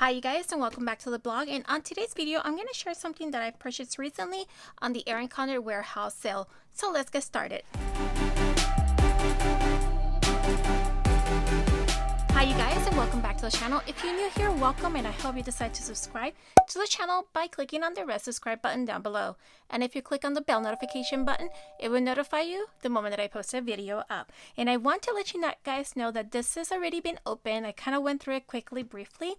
Hi you guys, and welcome back to the blog. And on today's video I'm going to share something that I purchased recently on the Erin Condren warehouse sale. So let's get started. Hi you guys, and welcome back to the channel. If you're new here, welcome, and I hope you decide to subscribe to the channel by clicking on the red subscribe button down below. And if you click on the bell notification button, it will notify you the moment that I post a video up. And I want to let you guys know that this has already been opened. I kind of went through it quickly, briefly,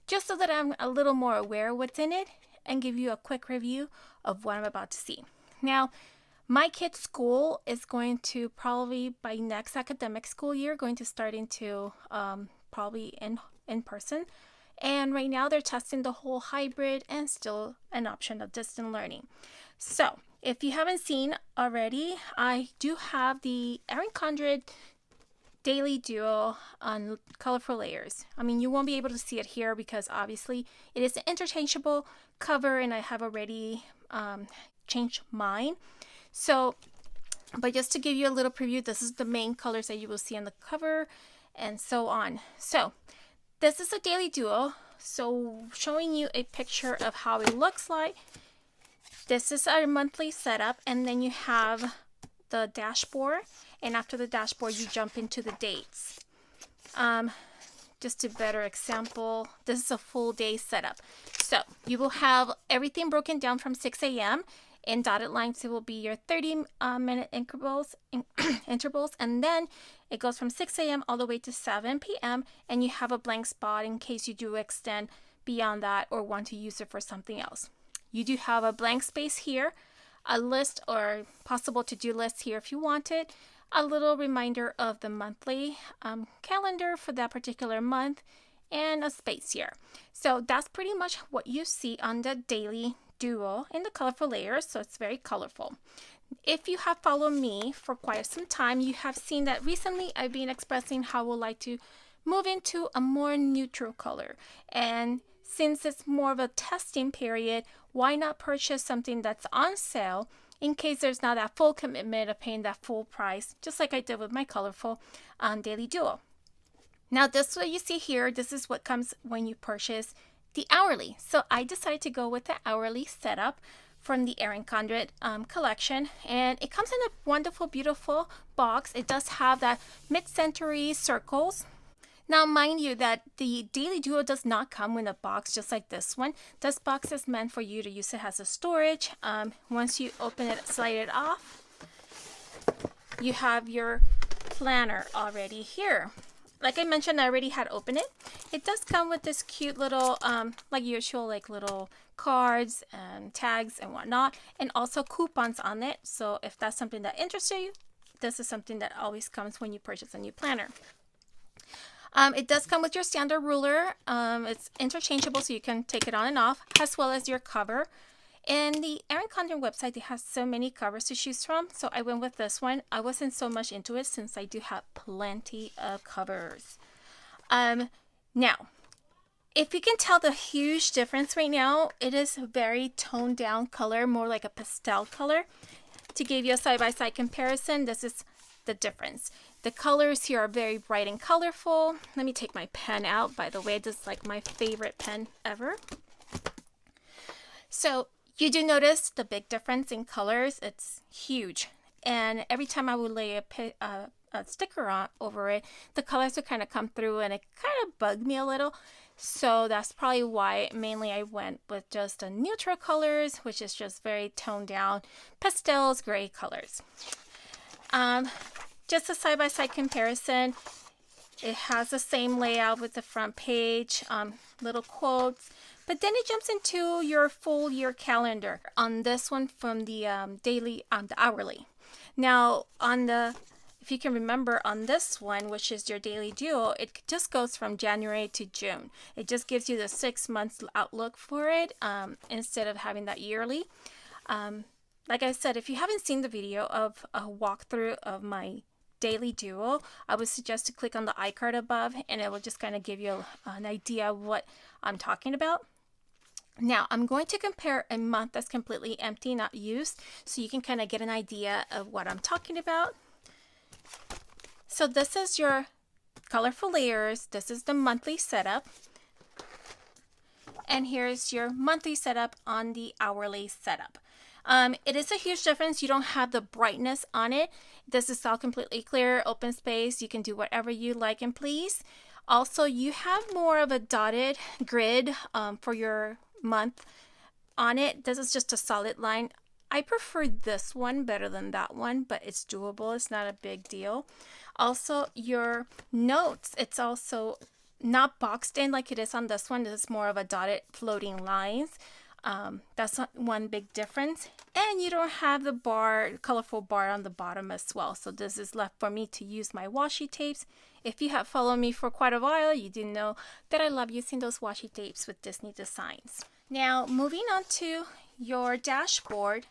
just so that I'm a little more aware of what's in it and give you a quick review of what I'm about to see. Now, my kid's school is going to probably by next academic school year going to start into probably in person. And right now they're testing the whole hybrid and still an option of distant learning. So if you haven't seen already, I do have the Erin Condren Daily Duo on colorful layers. I mean, you won't be able to see it here because obviously it is an interchangeable cover and I have already changed mine. So, but just to give you a little preview, this is the main colors that you will see on the cover and so on. So this is a Daily Duo. So showing you a picture of how it looks like. This is our monthly setup, and then you have the dashboard, and after the dashboard you jump into the dates. Just a better example, this is a full day setup. So you will have everything broken down from 6 a.m. In dotted lines, it will be your 30-minute intervals, and then it goes from 6 a.m. all the way to 7 p.m. and you have a blank spot in case you do extend beyond that or want to use it for something else. You do have a blank space here, a list or possible to-do list here if you want it, a little reminder of the monthly calendar for that particular month, and a space here. So that's pretty much what you see on the Daily Duo in the colorful layers, so it's very colorful. If you have followed me for quite some time, you have seen that recently I've been expressing how I would like to move into a more neutral color. And since it's more of a testing period, why not purchase something that's on sale in case there's not that full commitment of paying that full price, just like I did with my colorful Daily Duo. Now this what you see here, this is what comes when you purchase the hourly. So I decided to go with the hourly setup from the Erin Condren collection, and it comes in a wonderful, beautiful box. It does have that mid-century circles. Now mind you that the Daily Duo does not come in a box just like this one. This box is meant for you to use it as a storage. Once you open it, slide it off, you have your planner already here. Like I mentioned, I already had opened it. It does come with this cute little, like usual, like little cards and tags and whatnot, and also coupons on it. So if that's something that interests you, this is something that always comes when you purchase a new planner. It does come with your standard ruler. It's interchangeable, so you can take it on and off, as well as your cover. And the Erin Condren website, they have so many covers to choose from, so I went with this one. I wasn't so much into it since I do have plenty of covers. Now, if you can tell the huge difference right now, it is a very toned down color, more like a pastel color. To give you a side-by-side comparison, this is the difference. The colors here are very bright and colorful. Let me take my pen out. By the way, this is like my favorite pen ever. So you do notice the big difference in colors. It's huge. And every time I would lay a sticker on over it, the colors would kind of come through and it kind of bugged me a little. So that's probably why mainly I went with just the neutral colors, which is just very toned down pastels, gray colors. Just a side-by-side comparison. It has the same layout with the front page, little quotes, but then it jumps into your full year calendar on this one from the the hourly. Now on the, if you can remember on this one, which is your Daily Duo, it just goes from January to June. It just gives you the 6 months outlook for it instead of having that yearly. Like I said, if you haven't seen the video of a walkthrough of my Daily Duo, I would suggest to click on the iCard above and it will just kind of give you an idea of what I'm talking about. Now I'm going to compare a month that's completely empty, not used, so you can kind of get an idea of what I'm talking about. So this is your colorful layers. This is the monthly setup. and here's your monthly setup on the hourly setup. It is a huge difference. You don't have the brightness on it. This is all completely clear, open space. You can do whatever you like and please. Also, you have more of a dotted grid for your month on it. This is just a solid line. I prefer this one better than that one, but it's doable. It's not a big deal. Also, your notes, it's also not boxed in like it is on this one. This is more of a dotted floating lines. That's one big difference. And you don't have the bar, colorful bar on the bottom as well. So this is left for me to use my washi tapes. If you have followed me for quite a while, you do know that I love using those washi tapes with Disney designs. Now, moving on to your dashboard,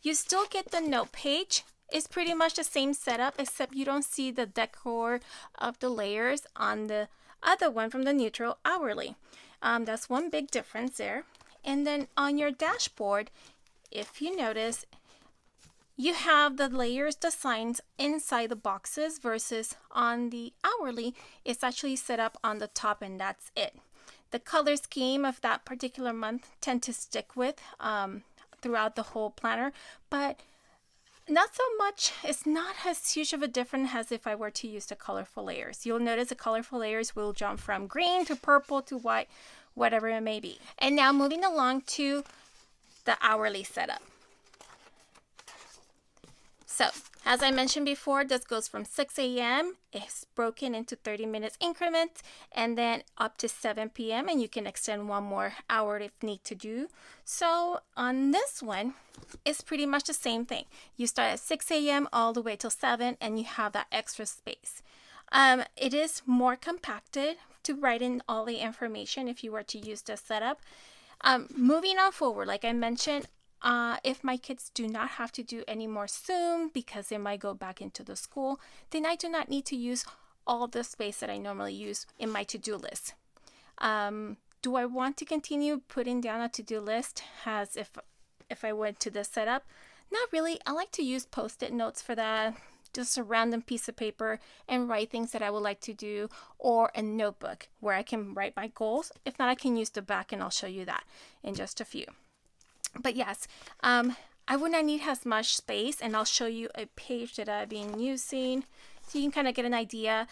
you still get the note page. It's pretty much the same setup, except you don't see the decor of the layers on the other one from the neutral hourly. That's one big difference there. And then on your dashboard, if you notice, you have the layers, the signs inside the boxes versus on the hourly, it's actually set up on the top and that's it. The color scheme of that particular month tend to stick with throughout the whole planner, but not so much. It's not as huge of a difference as if I were to use the colorful layers. You'll notice the colorful layers will jump from green to purple to white, whatever it may be. And now moving along to the hourly setup. So, as I mentioned before, this goes from 6 a.m. It's broken into 30 minutes increments and then up to 7 p.m. and you can extend one more hour if need to do. So on this one, it's pretty much the same thing. You start at 6 a.m. all the way till 7 and you have that extra space. It is more compacted to write in all the information if you were to use this setup. Moving on forward, like I mentioned, if my kids do not have to do any more Zoom because they might go back into the school, then I do not need to use all the space that I normally use in my to-do list. Do I want to continue putting down a to-do list as if I went to this setup? Not really. I like to use Post-it notes for that. Just a random piece of paper and write things that I would like to do, or a notebook where I can write my goals. If not, I can use the back and I'll show you that in just a few. But yes, I would not need as much space, and I'll show you a page that I've been using so you can kind of get an idea.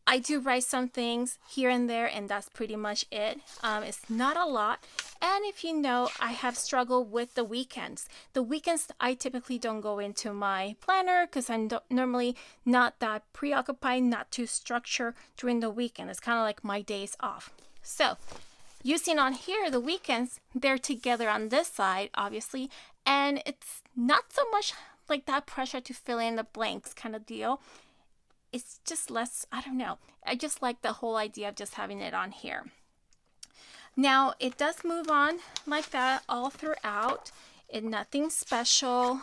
I do write some things here and there, and that's pretty much it. It's not a lot. And if you know, I have struggled with the weekends. The weekends, I typically don't go into my planner because I'm normally not that preoccupied, not too structured during the weekend. It's kind of like my days off. So, using on here, the weekends, they're together on this side, obviously, and it's not so much like that pressure to fill in the blanks kind of deal. It's just less, I don't know. I just like the whole idea of just having it on here. Now, it does move on like that all throughout. Nothing special.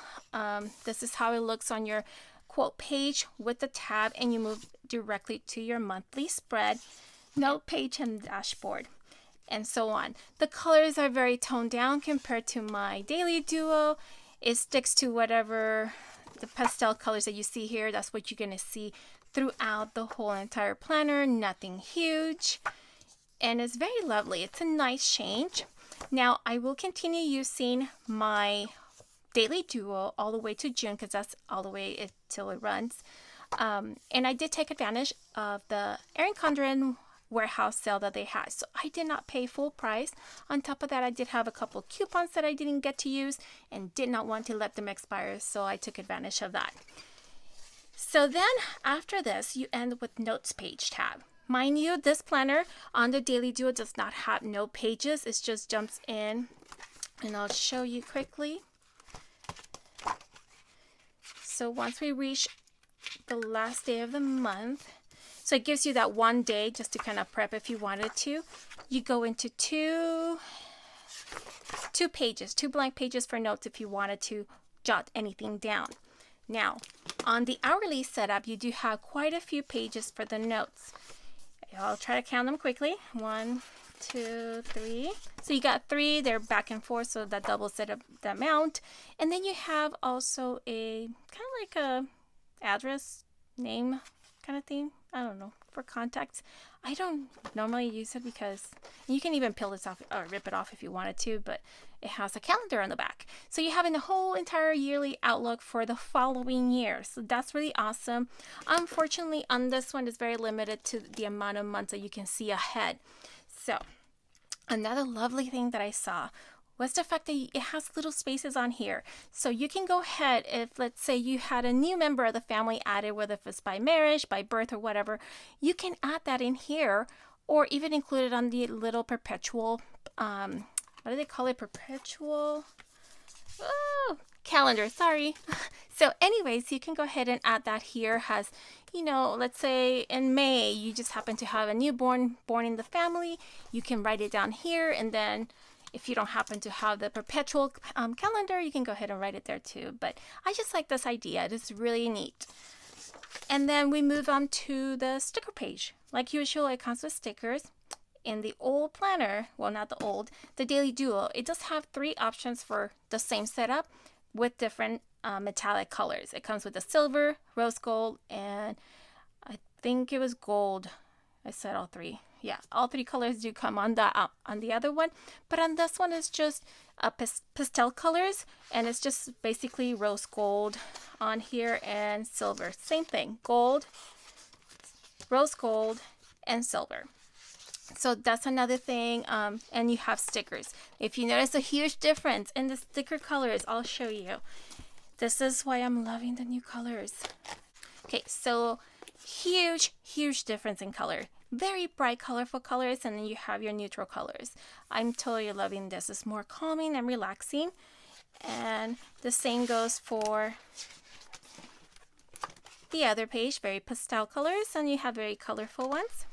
This is how it looks on your quote page with the tab, and you move directly to your monthly spread, note page, and dashboard, and so on. The colors are very toned down compared to my daily duo. It sticks to whatever the pastel colors that you see here. That's what you're going to see throughout the whole entire planner. Nothing huge, and it's very lovely. It's a nice change. Now I will continue using my daily duo all the way to June because that's all the way till it runs. And I did take advantage of the Erin Condren warehouse sale that they had, so I did not pay full price. On top of that, I did have a couple coupons that I didn't get to use and did not want to let them expire, so I took advantage of that. So then after this, you end with notes page tab. Mind you, this planner on the daily duo does not have note pages. It just jumps in, and I'll show you quickly. So once we reach the last day of the month, so it gives you that one day just to kind of prep if you wanted to. You go into two pages, two blank pages for notes if you wanted to jot anything down. Now, on the hourly setup, you do have quite a few pages for the notes. I'll try to count them quickly. 1, 2, 3. So you got 3. They're back and forth, so that doubles the amount. And then you have also a kind of like a address name kind of thing. I don't know. for contacts. I don't normally use it because you can even peel this off or rip it off if you wanted to, but it has a calendar on the back. So you have a whole entire yearly outlook for the following year. So that's really awesome. Unfortunately, on this one, it's very limited to the amount of months that you can see ahead. So another lovely thing that I saw was the fact that it has little spaces on here. So you can go ahead, if let's say you had a new member of the family added, whether if it's by marriage, by birth, or whatever, you can add that in here, or even include it on the little perpetual, what do they call it? Perpetual calendar, sorry. So anyways, you can go ahead and add that here. Has, you know, let's say in May, you just happen to have a newborn born in the family, you can write it down here, and then if you don't happen to have the perpetual calendar, you can go ahead and write it there too. But I just like this idea. It's really neat. And then we move on to the sticker page. Like usual, it comes with stickers. In the old planner, well, not the old, the Daily Duo, it does have 3 options for the same setup with different metallic colors. It comes with the silver, rose gold, and I think it was gold. I said all 3. Yeah, all 3 colors do come on the other one, but on this one it's just pastel colors, and it's just basically rose gold on here and silver. Same thing, gold, rose gold, and silver. So that's another thing. And you have stickers. If you notice a huge difference in the sticker colors, I'll show you. This is why I'm loving the new colors. Okay, so huge difference in color. Very bright, colorful colors, and then you have your neutral colors. I'm totally loving this. It's more calming and relaxing. And the same goes for the other page. Very pastel colors, and you have very colorful ones.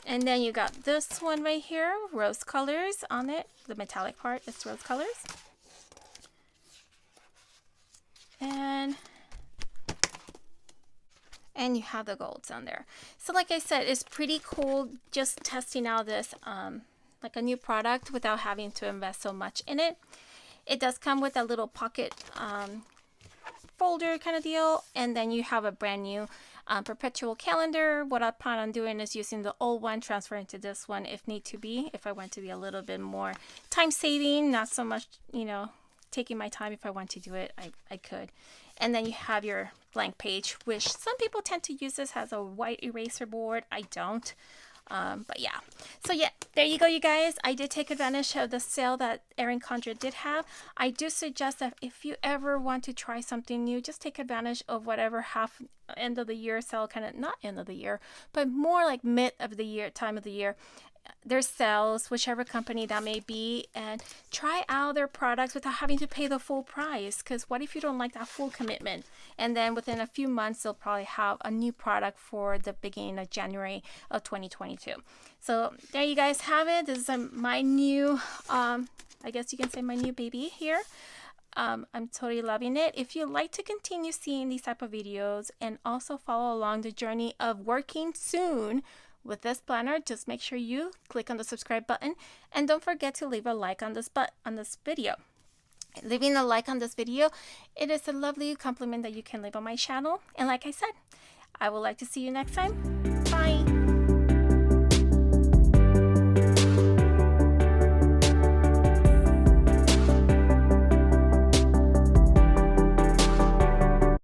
And then you got this one right here, rose colors on it. The metallic part is rose colors. And you have the golds on there. So like I said, it's pretty cool just testing out this like a new product without having to invest so much in it. It does come with a little pocket folder kind of deal, and then you have a brand new perpetual calendar. What I plan on doing is using the old one, transferring to this one if need to be, if I want to be a little bit more time saving, not so much, you know, taking my time. If I want to do it, I could. And then you have your blank page, which some people tend to use this as a white eraser board. I don't. But yeah. So yeah, there you go, you guys. I did take advantage of the sale that Erin Condren did have. I do suggest that if you ever want to try something new, just take advantage of whatever half end of the year sale, kind of not end of the year, but more like mid of the year, time of the year. Their sales, whichever company that may be, and try out their products without having to pay the full price. Because what if you don't like that full commitment? And then within a few months, they'll probably have a new product for the beginning of January of 2022. So there you guys have it. This is my new, I guess you can say my new baby here. I'm totally loving it. If you'd like to continue seeing these type of videos and also follow along the journey of working soon with this planner, just make sure you click on the subscribe button, and don't forget to leave a like on this video. Leaving a like on this video, it is a lovely compliment that you can leave on my channel. And like I said, I would like to see you next time. Bye.